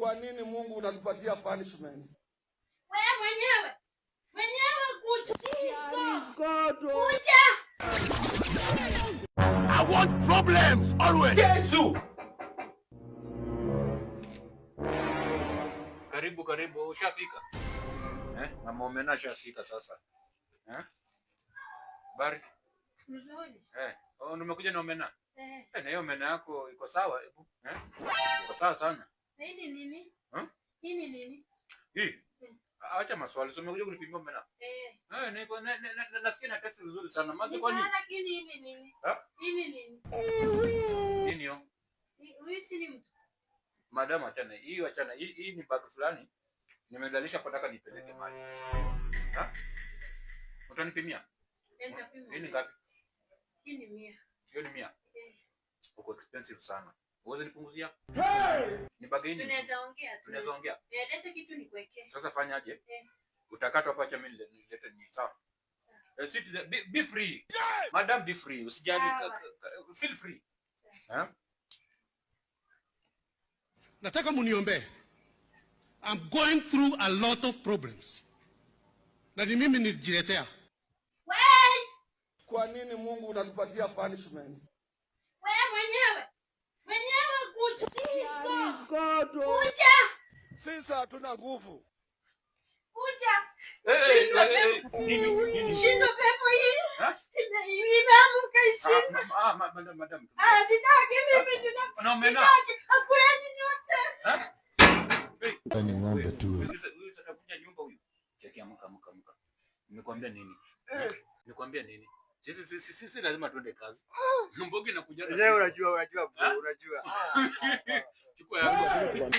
Kwa nini Mungu unatupatia punishment? Wewe mwenyewe kuja. Kuja. I want problems always. Yesu. Karibu ushafika. Mama Omena shafika sasa. Bari. Mzuri. Nimekuja na Omena. Na hiyo Omena yako iko sawa? Iko sawa sana. Hii ni nini? Hii ni nini? Hii. Acha maswali. So umekuja kunipimia Omena? Nasikia na test vizuri sana. Maji kwani? Hii ni nini? Hii ni nini? Nini hiyo? Huyu si ni mtu. Madam achana. Hii ni bag fulani. Nimedalisha pataka nipeleke mali. Utanipimia? Nitapima. Hii ni ngapi? Hii ni 100. Hiyo ni 100. Uko expensive sana. Uweze nipunguzia? Ni bag hii. Tunaweza ongea. Leta kitu nikuwekee. Sasa fanya aje? Utakata hapa mimi nilete ni sawa. Sit be free. Madam be free. Usijali, feel free. Nataka muniombe. I'm going through a lot of problems. Na ni mimi nijiletea. Kwa nini Mungu unatupatia punishment? Wewe mwenyewe kuja. Kuja. Sisi hatuna nguvu. Kuja. Nini? Shindo pepo hii. Imeamka shindo. Madam. Sitaki mimi sitaki. Hakuna nyote. Ni ng'ombe tu. Huyu atafunya nyumba huyu. Cheki amka. Nimekwambia nini? Nimekwambia nini? Sisi lazima tuende kazi. Mbogi inakuja. Wewe unajua bro, unajua. Chukua yangu.